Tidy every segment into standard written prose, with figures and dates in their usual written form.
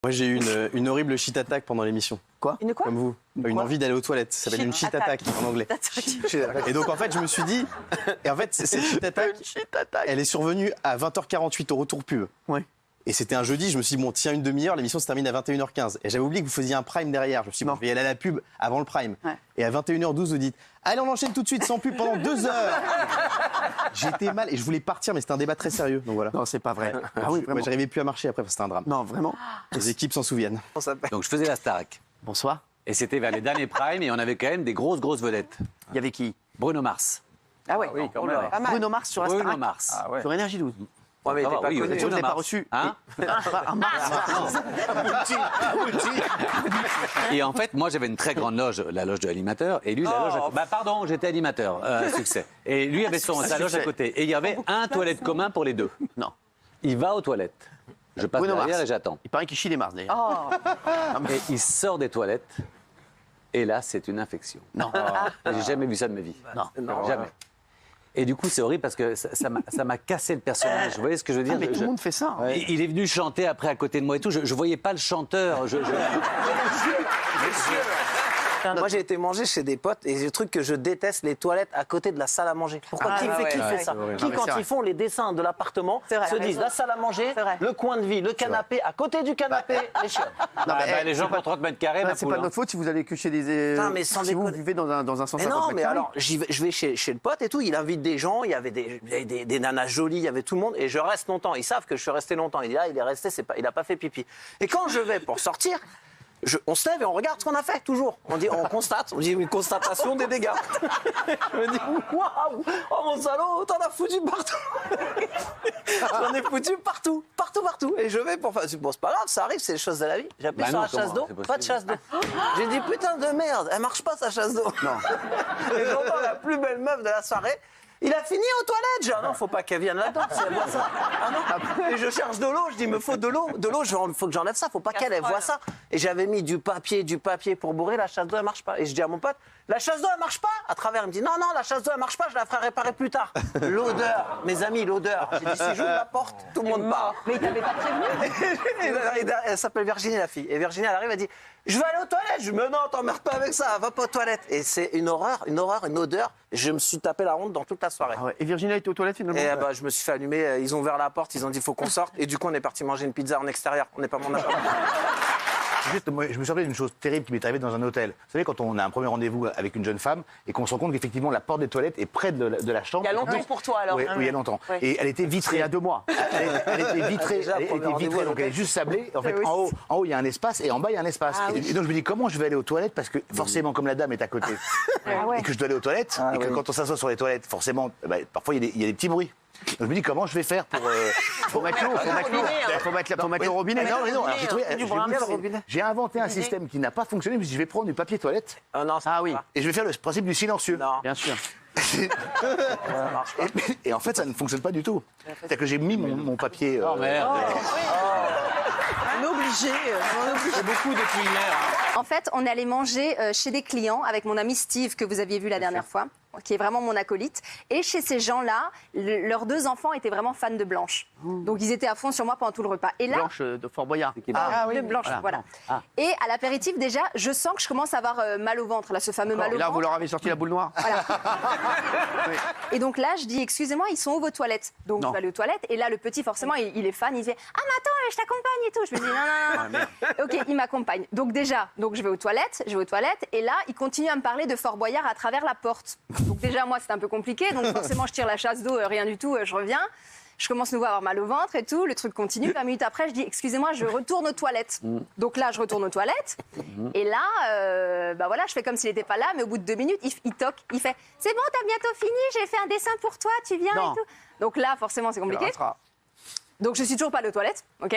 Moi, j'ai eu une horrible shit attack pendant l'émission. Quoi? Une quoi? Comme vous. Une envie d'aller aux toilettes. Ça s'appelle une shit attack en anglais. Et donc, en fait, je me suis dit... Et en fait, cette shit attack, elle est survenue à 20h48 au retour pub. Ouais. Et c'était un jeudi, je me suis dit, bon, tiens, une demi-heure, l'émission se termine à 21h15. Et j'avais oublié que vous faisiez un prime derrière. Je me suis dit, bon, je vais y aller à la pub avant le prime. Ouais. Et à 21h12, vous dites, allez, on enchaîne tout de suite sans pub pendant 2 heures. J'étais mal et je voulais partir, mais c'était un débat très sérieux. Donc voilà. Non, c'est pas vrai. Ah oui, vraiment. Moi, j'arrivais plus à marcher après, c'était un drame. Non, vraiment. Les équipes s'en souviennent. Donc je faisais la Starac. Bonsoir. Et c'était vers les derniers primes et on avait quand même des grosses vedettes. Il y avait qui? Bruno Mars. Ah ouais. Oui, quand même. Pas mal. Bruno Mars sur Bruno Astarac. Mars. Ah ouais. Sur Énergie 12. Ouais, mais il Ah était bah pas oui, connu. Je ne Bruno l'ai pas Mars. reçu. Hein Un Mars. Et en fait, moi, j'avais une très grande loge, la loge de l'animateur, et lui, la loge à côté. Bah, pardon, j'étais animateur, succès. Et lui avait sa loge à côté. Et il y avait un toilette commun pour les deux. Non. Il va aux toilettes. Je passe Bruno derrière Mars. et j'attends. Il paraît qu'il chie les Mars d'ailleurs. Oh. Et il sort des toilettes, et là, c'est une infection. Non. J'ai jamais vu ça de ma vie. Non. Jamais. Et du coup, c'est horrible parce que ça m'a cassé le personnage. Vous voyez ce que je veux dire? Ah, mais tout le monde fait ça. Hein. Il est venu chanter après à côté de moi et tout. Je voyais pas le chanteur. Moi, j'ai été manger chez des potes et le truc que je déteste, les toilettes à côté de la salle à manger. Pourquoi? Ah, Qui ouais, fait ouais, ça? ouais. Qui, Non, mais quand c'est vrai. ils font les dessins de l'appartement, C'est vrai, se t'as disent raison. la salle à manger, C'est vrai. le coin de vie, le canapé, à côté du canapé, les chiottes. Non, mais, les gens pour 30 mètres carrés, ma c'est poule, pas de hein. notre faute si vous allez que chez des. Putain, mais sans si vous déconner. vivez dans un 150 Mais non, mètres mais carrés. alors, je vais chez le pote et tout, il invite des gens, il y avait des nanas jolies, il y avait tout le monde, et je reste longtemps. Ils savent que je suis resté longtemps. Il dit, là, il est resté, il n'a pas fait pipi. Et quand je vais pour sortir, on se lève et on regarde ce qu'on a fait, toujours. On constate, on dit une constatation des dégâts. Je me dis, waouh, oh mon salaud, t'en as foutu partout. J'en ai foutu partout. Et je vais pour faire. Bon, c'est pas grave, ça arrive, c'est les choses de la vie. J'ai appelé Bah sur non, la chasse comment, d'eau, c'est possible. pas de chasse d'eau. J'ai dit, putain de merde, elle marche pas sa chasse d'eau. Non. Et j'entends la plus belle meuf de la soirée. Il a fini aux toilettes. Je dis, ah non, faut pas qu'elle vienne là-dedans. Si elle voit ça. Ah non. Et je cherche de l'eau. Je dis, il me faut de l'eau. De l'eau, faut que j'enlève ça. Faut pas qu'elle voit ça. Et j'avais mis du papier pour bourrer. La chasse d'eau, elle marche pas. Et je dis à mon pote, la chasse d'eau, elle marche pas. À travers, il me dit, non, la chasse d'eau, elle marche pas. Je la ferai réparer plus tard. L'odeur, mes amis, l'odeur. J'ai dit, si j'ouvre la porte, tout le monde part. Mais il t'avait pas prévenu? Elle s'appelle Virginie, la fille. Et Virginie, elle arrive, elle dit, je vais aller aux toilettes. Je dis, mais non, t'emmerdes pas avec ça. Va pas aux toilettes. Et c'est une horreur, une odeur. Je me suis tapé la honte dans toute la soirée. Ah ouais. Et Virginie était aux toilettes finalement. Et je me suis fait allumer, ils ont ouvert la porte, ils ont dit faut qu'on sorte. Et du coup, on est parti manger une pizza en extérieur. On n'est pas mon appart. Juste, moi, je me suis rappelé d'une chose terrible qui m'est arrivée dans un hôtel. Vous savez, quand on a un premier rendez-vous avec une jeune femme et qu'on se rend compte qu'effectivement la porte des toilettes est près de la chambre. Il y a longtemps pour toi alors. Oui, il y a longtemps. Ouais. Et elle était vitrée. Il y a 2 mois. Elle était vitrée, Déjà, elle était premier rendez-vous vitrée, à donc elle est l'hôtel. juste sablée. En fait, Oui. en haut, il y a un espace et en bas, il y a un espace. Ah et donc, je me dis, comment je vais aller aux toilettes? Parce que forcément, comme la dame est à côté Ah ouais. et que je dois aller aux toilettes, et que oui. quand on s'assoit sur les toilettes, forcément, parfois, il y a des petits bruits. Donc, je me dis, comment je vais faire pour. Faut mettre l'eau, faut mettre le robinet. Non, mais non, alors, j'ai trouvé- Du j'ai brin, voulu- le robinet. j'ai inventé un système qui n'a pas fonctionné. Je me suis dit, je vais prendre du papier toilette Ah non, Ah oui. et je vais faire le principe du silencieux. Non. Bien sûr. Et en fait, ça ne fonctionne pas du tout. C'est-à-dire que j'ai mis mon papier. Oh merde. On est obligé. C'est beaucoup depuis hier. En fait, on est allé manger chez des clients avec mon ami Steve, que vous aviez vu la dernière fois, qui est vraiment mon acolyte. Et chez ces gens-là, leurs 2 enfants étaient vraiment fans de Blanche. Donc ils étaient à fond sur moi pendant tout le repas. Et là, Blanche de Fort Boyard. de Blanche, voilà. Et à l'apéritif, déjà, je sens que je commence à avoir mal au ventre, là, ce fameux mal Et au là, vous ventre. leur avez sorti la boule noire. Et donc là, je dis, excusez-moi, ils sont où vos toilettes? Donc Non. je vais aller aux toilettes. Et là, le petit, forcément, il est fan. Il dit, ah, mais attends, je t'accompagne et tout. Je me dis, non. Ok, il m'accompagne. Donc déjà, je vais aux toilettes. Et là, il continue à me parler de Fort Boyard à travers la porte. Donc déjà, moi, c'est un peu compliqué. Donc forcément, je tire la chasse d'eau, rien du tout. Je reviens. Je commence nouveau à avoir mal au ventre et tout. Le truc continue. 20 minutes après, je dis, excusez-moi, je retourne aux toilettes. Donc là, je retourne aux toilettes. Et là, voilà, je fais comme s'il n'était pas là. Mais au bout de 2 minutes, il toque. Il fait, c'est bon, t'as bientôt fini. J'ai fait un dessin pour toi. Tu viens Non. et tout. Donc là, forcément, c'est compliqué. Donc je suis toujours pas allée aux toilettes, ok.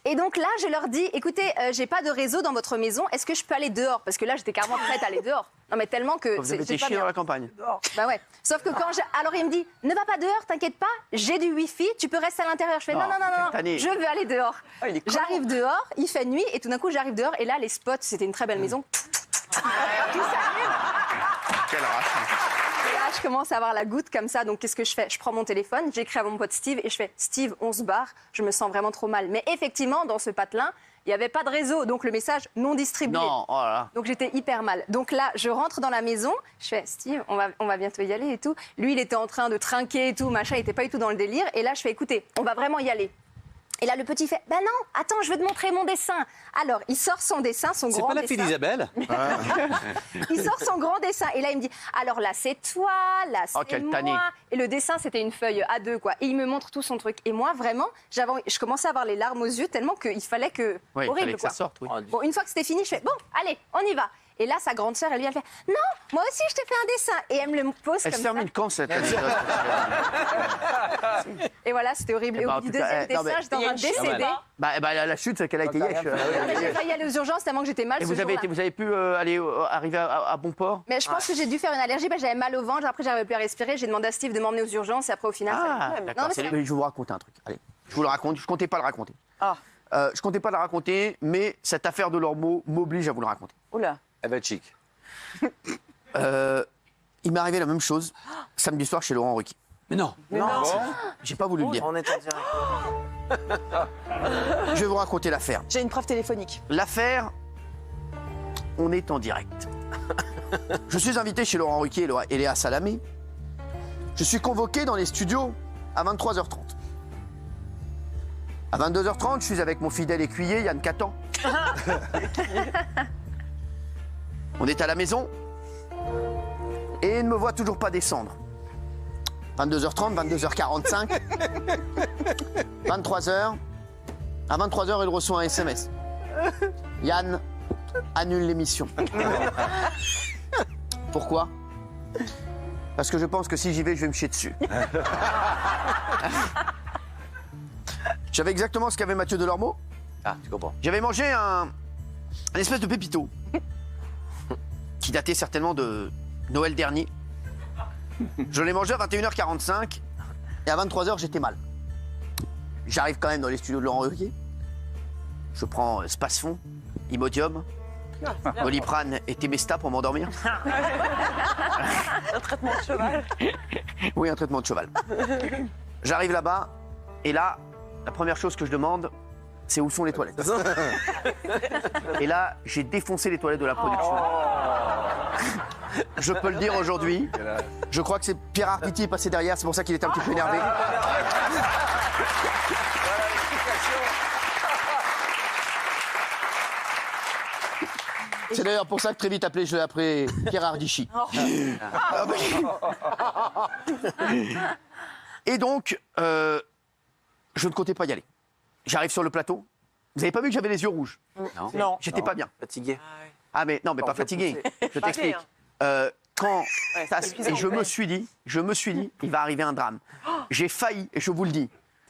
Et donc là, je leur dis, écoutez, j'ai pas de réseau dans votre maison, est-ce que je peux aller dehors? Parce que là, j'étais carrément prête à aller dehors. Non mais tellement que Vous avez été pas chier bien. dans la campagne. Bah ouais. Sauf que alors il me dit, ne va pas dehors, t'inquiète pas, j'ai du wifi, tu peux rester à l'intérieur. Je fais non, tanné. je veux aller dehors. il est con. J'arrive dehors, il fait nuit et tout d'un coup j'arrive dehors et là les spots, c'était une très belle maison. Tout s'allume. Quelle race. Et là, je commence à avoir la goutte comme ça. Donc, qu'est-ce que je fais? Je prends mon téléphone, j'écris à mon pote Steve et je fais Steve, on se barre. Je me sens vraiment trop mal. Mais effectivement, dans ce patelin, Il n'y avait pas de réseau, donc le message non distribué. Non, oh là là. Donc j'étais hyper mal. Donc là, je rentre dans la maison, je fais Steve, on va bientôt y aller et tout. Lui, il était en train de trinquer et tout, machin, il n'était pas du tout dans le délire. Et là, je fais écoutez, on va vraiment y aller. Et là, le petit fait ben non, attends, je vais te montrer mon dessin. Alors, il sort son dessin, son C'est grand pas la dessin. fille d'Isabelle? Il sort son grand dessin et là il me dit alors là c'est toi, là c'est quelle moi. tannée. Et le dessin c'était une feuille A2 quoi. Et il me montre tout son truc. Et moi vraiment je commençais à avoir les larmes aux yeux tellement qu'il fallait que Oui, il horrible fallait que quoi. ça sorte, oui. Bon une fois que c'était fini je fais bon allez on y va. Et là sa grande sœur elle vient elle fait non moi aussi je t'ai fait un dessin et elle me le pose Elle comme se termine ça. quand cette anecdote? Et voilà c'était horrible. Et bah, au en bout du tout cas, deuxième non, mais- dessin j'étais en train de décéder. La chute, c'est qu'elle a été yesh. J'ai failli aller aux urgences tellement que j'étais mal Et ce jour-là. vous avez pu arriver à bon port? Mais je pense que j'ai dû faire une allergie, parce que j'avais mal au ventre, après j'arrivais plus à respirer, j'ai demandé à Steve de m'emmener aux urgences et après au final ça Ah, allait. d'accord. Non, mais c'est- Mais je vais vous raconter un truc. Allez, je vous le raconte. Je comptais pas le raconter. Ah. Je comptais pas le raconter, mais cette affaire de l'ormeau m'oblige à vous le raconter. Oula. Elle va être chic. Il m'est arrivé la même chose samedi soir chez Laurent Ruquier. Mais non. Non. J'ai pas voulu le dire. On est en direct. Je vais vous raconter l'affaire. J'ai une preuve téléphonique. L'affaire, on est en direct. Je suis invité chez Laurent Ruquier et Léa Salamé. Je suis convoqué dans les studios à 23h30. À 22h30, je suis avec mon fidèle écuyer Yann Catan. On est à la maison et il ne me voit toujours pas descendre. 22h30, 22h45, 23h. À 23h, il reçoit un SMS. Yann annule l'émission. Pourquoi? Parce que je pense que si j'y vais, je vais me chier dessus. J'avais exactement ce qu'avait Mathieu Delormeau. Ah, tu comprends. J'avais mangé un espèce de pépito qui datait certainement de Noël dernier. Je l'ai mangé à 21h45 et à 23h, j'étais mal. J'arrive quand même dans les studios de Laurent Ruquier. Je prends Spasfon, Imodium, Doliprane et Temesta pour m'endormir. Un traitement de cheval. Oui, un traitement de cheval. J'arrive là-bas et là, la première chose que je demande, c'est où sont les toilettes. Et là, j'ai défoncé les toilettes de la production. Je peux le dire aujourd'hui. Je crois que c'est Pierre Arditi passé derrière, c'est pour ça qu'il était un petit peu énervé. C'est d'ailleurs pour ça que très vite je l'ai appelé Pierre Arditi. Et donc, je ne comptais pas y aller. J'arrive sur le plateau. Vous n'avez pas vu que j'avais les yeux rouges? Non. J'étais pas bien. Fatigué. Ah mais non, mais pas fatigué. Je t'explique. Quand ça se- et je me suis dit, il va arriver un drame. J'ai failli, et je vous le dis,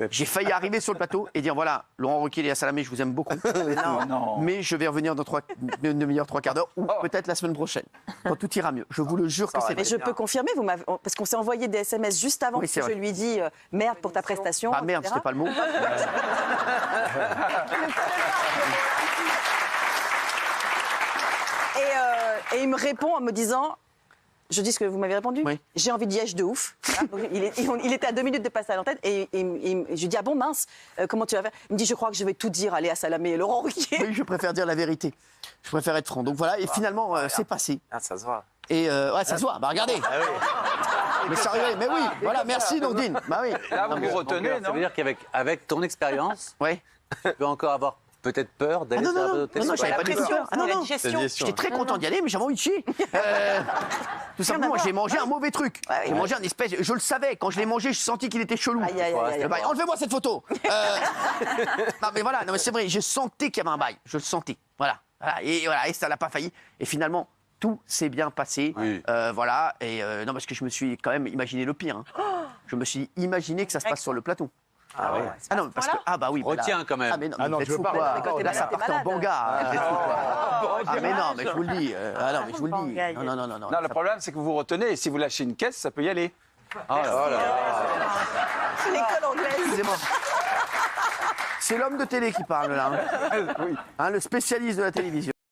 j'ai failli arriver sur le plateau et dire voilà, Laurent Ruquier et Léa Salamé, je vous aime beaucoup. Mais je vais revenir dans une demi-heure, 3/4 d'heure, ou peut-être la semaine prochaine, quand tout ira mieux. Je vous le jure que c'est Mais vrai. je peux confirmer, parce qu'on s'est envoyé des SMS juste avant Oui, que c'est je vrai. lui dis merde pour ta prestation. Ah merde, etc. c'était pas le mot. Et il me répond en me disant, je dis ce que vous m'avez répondu, Oui. j'ai envie de liège de ouf. Voilà. Donc, il était à 2 minutes de passer à l'antenne et je lui dis ah bon mince, comment tu vas faire? Il me dit je crois que je vais tout dire à Léa Salamé et Laurent Ruquier. Oui, je préfère dire la vérité. Je préfère être franc. Donc voilà, et finalement, c'est passé. Ah, ça se voit. Et ouais, ça se voit. Bah regardez. Mais sérieux, mais oui. Voilà, merci Nordine. Bah oui. Là, vous Non, mais- vous retenez, Ça non? veut dire qu'avec ton expérience, Ouais. tu peux encore avoir peut-être peur d'aller Ah non, sur un non, plateau de non, télé. j'avais pas dit pression, ça. Ah non, la non. digestion. J'étais très content d'y aller, mais j'avais envie de chier. Tout simplement, j'ai mangé un mauvais truc. J'ai mangé un espèce. Je le savais. Quand je l'ai mangé, je sentis qu'il était chelou. Aïe, aïe, aïe, aïe. Bah, enlevez-moi cette photo. Non, mais voilà, non, mais c'est vrai, je sentais qu'il y avait un bail. Je le sentais. Voilà. Et ça n'a pas failli. Et finalement, tout s'est bien passé. Oui. Voilà. Et non, parce que je me suis quand même imaginé le pire. Hein. Je me suis imaginé que ça se passe sur le plateau. Ah ouais. Ah non, parce que. Ah bah oui. bah là- Retiens quand même. Ah mais non, Ah non, vous tu êtes veux fous, pas quoi. raconter. Là, ça T'es part en malade. banga. Vous êtes fous, quoi. Ah mais non, mais je vous le dis. Ah non, mais je vous le dis. Banga, Non, non, non, non. Non, le problème, c'est que vous vous retenez et si vous lâchez une caisse, ça peut y aller. L'école anglaise. Excusez-moi. C'est l'homme de télé qui parle là. Hein, le spécialiste de la télévision.